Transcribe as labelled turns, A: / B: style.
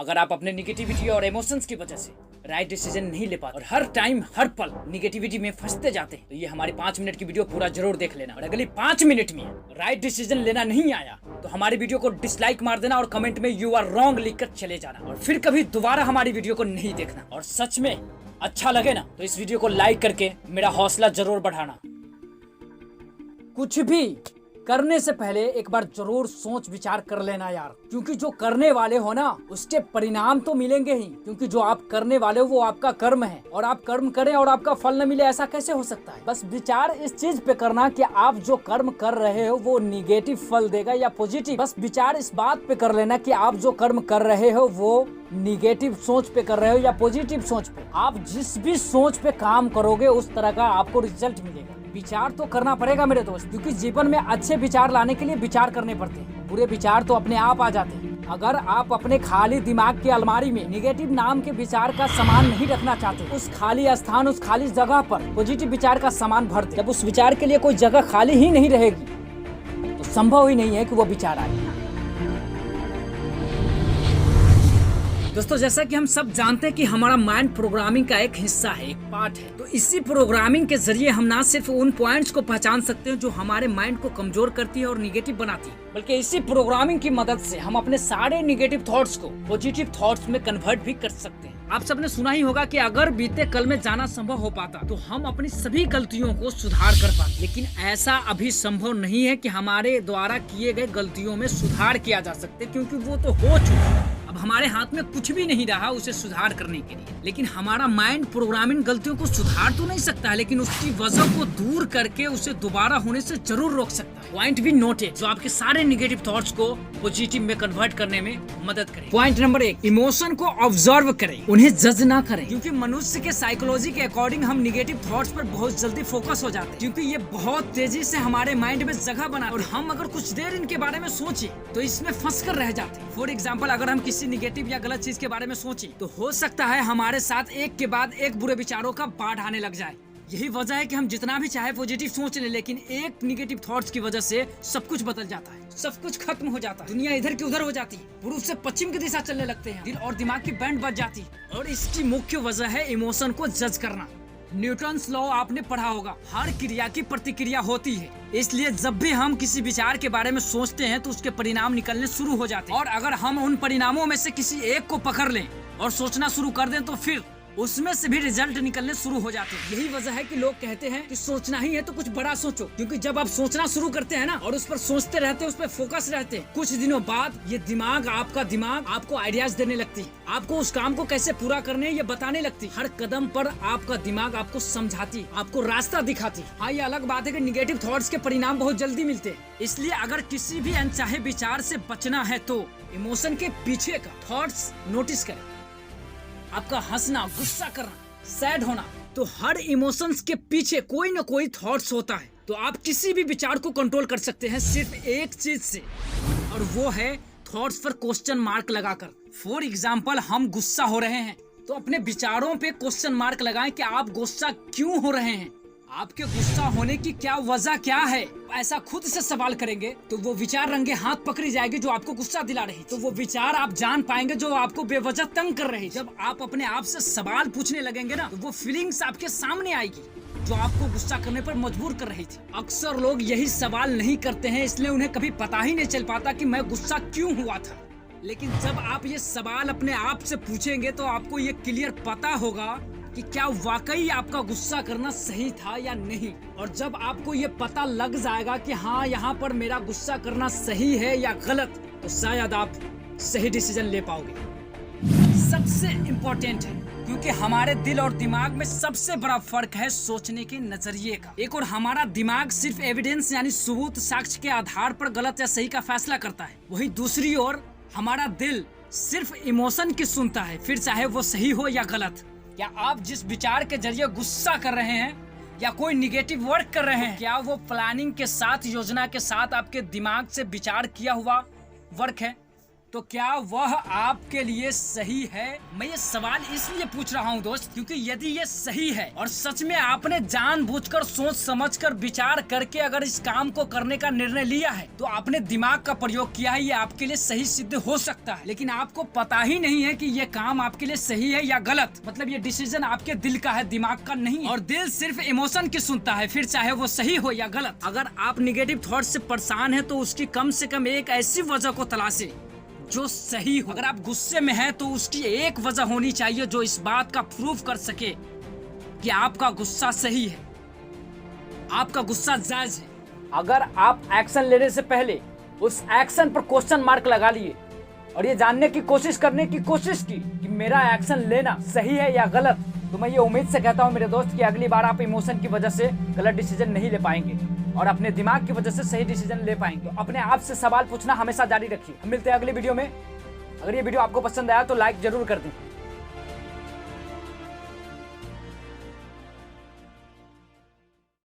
A: अगर आप अपने निगेटिविटी और इमोशंस की वजह से राइट डिसीजन नहीं ले पाते और हर टाइम हर पल निगेटिविटी में फंसते जाते हैं, तो ये हमारी 5 मिनट की वीडियो पूरा जरूर देख लेना। और अगली 5 मिनट में राइट डिसीजन लेना नहीं आया तो हमारी वीडियो को डिसलाइक मार देना और कमेंट में यू आर रॉन्ग लिखकर चले जाना और फिर कभी दोबारा हमारी वीडियो को नहीं देखना। और सच में अच्छा लगे ना तो इस वीडियो को लाइक करके मेरा हौसला जरूर बढ़ाना। कुछ भी करने से पहले एक बार जरूर सोच विचार कर लेना यार, क्योंकि जो करने वाले हो ना उसके परिणाम तो मिलेंगे ही, क्योंकि जो आप करने वाले हो वो आपका कर्म है और आप कर्म करें और आपका फल न मिले, ऐसा कैसे हो सकता है। बस विचार इस चीज पे करना कि आप जो कर्म कर रहे हो वो निगेटिव फल देगा या पॉजिटिव। बस विचार इस बात पे कर लेना कि आप जो कर्म कर रहे हो वो निगेटिव सोच पे कर रहे हो या पॉजिटिव सोच पे। आप जिस भी सोच पे काम करोगे उस तरह का आपको रिजल्ट मिलेगा। विचार तो करना पड़ेगा मेरे दोस्त, क्योंकि जीवन में अच्छे विचार लाने के लिए विचार करने पड़ते हैं। बुरे विचार तो अपने आप आ जाते हैं। अगर आप अपने खाली दिमाग की अलमारी में निगेटिव नाम के विचार का सामान नहीं रखना चाहते, उस खाली स्थान उस खाली जगह पर पॉजिटिव विचार का सामान भर दे। जब उस विचार के लिए कोई जगह खाली ही नहीं रहेगी तो संभव ही नहीं है कि वो विचार आए। दोस्तों, जैसा कि हम सब जानते हैं कि हमारा माइंड प्रोग्रामिंग का एक हिस्सा है, एक पार्ट है। तो इसी प्रोग्रामिंग के जरिए हम ना सिर्फ उन पॉइंट्स को पहचान सकते हैं जो हमारे माइंड को कमजोर करती है और निगेटिव बनाती है, बल्कि इसी प्रोग्रामिंग की मदद से हम अपने सारे निगेटिव थॉट्स को पॉजिटिव थॉट्स में कन्वर्ट भी कर सकते हैं। आप सबने सुना ही होगा कि अगर बीते कल में जाना संभव हो पाता तो हम अपनी सभी गलतियों को सुधार कर पाते, लेकिन ऐसा अभी संभव नहीं है कि हमारे द्वारा किए गए गलतियों में सुधार किया जा सकते, क्योंकि वो तो हो चुका है। अब हमारे हाथ में कुछ भी नहीं रहा उसे सुधार करने के लिए। लेकिन हमारा माइंड प्रोग्रामिंग गलतियों को सुधार तो नहीं सकता है, लेकिन उसकी वजह को दूर करके उसे दोबारा होने से जरूर रोक सकता है। पॉइंट भी नोटेड, जो आपके सारे निगेटिव थॉट्स को पॉजिटिव में कन्वर्ट करने में मदद करे। पॉइंट नंबर 1, इमोशन को ऑब्जर्व करें, उन्हें जज ना करें, क्योंकि मनुष्य के साइकोलॉजी के अकॉर्डिंग हम निगेटिव थॉट्स पर बहुत जल्दी फोकस हो जाते हैं, क्योंकि ये बहुत तेजी से हमारे माइंड में जगह बनाते हैं और हम अगर कुछ देर इनके बारे में सोचे तो इसमें फंस कर रह जाते हैं। फॉर एग्जाम्पल, अगर हम किसी निगेटिव या गलत चीज के बारे में सोचें तो हो सकता है हमारे साथ एक के बाद एक बुरे विचारों का बाढ़ आने लग जाए। यही वजह है कि हम जितना भी चाहे पॉजिटिव सोच लें, लेकिन एक निगेटिव थॉट्स की वजह से सब कुछ बदल जाता है, सब कुछ खत्म हो जाता है, दुनिया इधर की उधर हो जाती है, पूर्व से पश्चिम की दिशा चलने लगते हैं, दिल और दिमाग की बैंड बज जाती है। और इसकी मुख्य वजह है इमोशन को जज करना। न्यूटन्स लॉ आपने पढ़ा होगा, हर क्रिया की प्रतिक्रिया होती है। इसलिए जब भी हम किसी विचार के बारे में सोचते हैं तो उसके परिणाम निकलने शुरू हो जाते हैं, और अगर हम उन परिणामों में से किसी एक को पकड़ लें और सोचना शुरू कर दें तो फिर उसमें से भी रिजल्ट निकलने शुरू हो जाते हैं। यही वजह है कि लोग कहते हैं कि सोचना ही है तो कुछ बड़ा सोचो, क्योंकि जब आप सोचना शुरू करते हैं ना और उस पर सोचते रहते हैं, उस पर फोकस रहते हैं, कुछ दिनों बाद ये आपका दिमाग आपको आइडियाज देने लगती है, आपको उस काम को कैसे पूरा करने ये बताने लगती है। हर कदम पर आपका दिमाग आपको समझाती, आपको रास्ता दिखाती। हाँ, ये अलग बात है कि निगेटिव थॉट्स के परिणाम बहुत जल्दी मिलते हैं। इसलिए अगर किसी भी अनचाहे विचार से बचना है तो इमोशन के पीछे का थॉट्स नोटिस करें। आपका हंसना, गुस्सा करना, सैड होना, तो हर इमोशंस के पीछे कोई न कोई थॉट्स होता है। तो आप किसी भी विचार को कंट्रोल कर सकते हैं सिर्फ एक चीज से, और वो है थॉट्स पर क्वेश्चन मार्क लगाकर। फॉर एग्जाम्पल, हम गुस्सा हो रहे हैं तो अपने विचारों पे क्वेश्चन मार्क लगाएं कि आप गुस्सा क्यों हो रहे हैं, आपके गुस्सा होने की क्या वजह क्या है। ऐसा खुद से सवाल करेंगे तो वो विचार रंगे हाथ पकड़ी जाएगी जो आपको गुस्सा दिला रही, तो वो विचार आप जान पाएंगे जो आपको बेवजह तंग कर रही। जब आप अपने आप से सवाल पूछने लगेंगे ना तो वो फीलिंग्स आपके सामने आएगी जो आपको गुस्सा करने पर मजबूर कर रही थी। अक्सर लोग यही सवाल नहीं करते हैं, इसलिए उन्हें कभी पता ही नहीं चल पाता कि मैं गुस्सा क्यों हुआ था। लेकिन जब आप ये सवाल अपने आप से पूछेंगे तो आपको ये क्लियर पता होगा कि क्या वाकई आपका गुस्सा करना सही था या नहीं। और जब आपको ये पता लग जाएगा कि हाँ, यहाँ पर मेरा गुस्सा करना सही है या गलत, तो शायद आप सही डिसीजन ले पाओगे। सबसे इम्पोर्टेंट है, क्योंकि हमारे दिल और दिमाग में सबसे बड़ा फर्क है सोचने के नजरिए का। एक और हमारा दिमाग सिर्फ एविडेंस यानी सबूत, साक्ष्य के आधार पर गलत या सही का फैसला करता है। वही दूसरी ओर हमारा दिल सिर्फ इमोशन की सुनता है, फिर चाहे वो सही हो या गलत। क्या आप जिस विचार के जरिए गुस्सा कर रहे हैं या कोई निगेटिव वर्क कर रहे हैं, क्या वो प्लानिंग के साथ, योजना के साथ आपके दिमाग से विचार किया हुआ वर्क है? तो क्या वह आपके लिए सही है? मैं ये सवाल इसलिए पूछ रहा हूँ दोस्त, क्योंकि यदि ये सही है और सच में आपने जानबूझकर सोच समझकर विचार करके अगर इस काम को करने का निर्णय लिया है तो आपने दिमाग का प्रयोग किया है, ये आपके लिए सही सिद्ध हो सकता है। लेकिन आपको पता ही नहीं है कि ये काम आपके लिए सही है या गलत। मतलब ये डिसीजन आपके दिल का है, दिमाग का नहीं। और दिल सिर्फ इमोशन की सुनता है, फिर चाहे वो सही हो या गलत। अगर आप निगेटिव थॉट से परेशान है तो उसकी कम से कम एक ऐसी वजह को तलाशे जो सही हो। अगर आप गुस्से में हैं तो उसकी एक वजह होनी चाहिए जो इस बात का प्रूफ कर सके कि आपका गुस्सा सही है, आपका गुस्सा जायज है। अगर आप एक्शन लेने से पहले उस एक्शन पर क्वेश्चन मार्क लगा लिए और ये जानने की कोशिश करने की कोशिश की कि मेरा एक्शन लेना सही है या गलत, तो मैं ये उम्मीद से कहता हूँ मेरे दोस्त कि अगली बार आप इमोशन की वजह से गलत डिसीजन नहीं ले पाएंगे और अपने दिमाग की वजह से सही डिसीजन ले पाएंगे। तो अपने आप से सवाल पूछना हमेशा जारी रखिए। हम मिलते हैं अगली वीडियो में। अगर ये वीडियो आपको पसंद आया तो लाइक जरूर कर दें।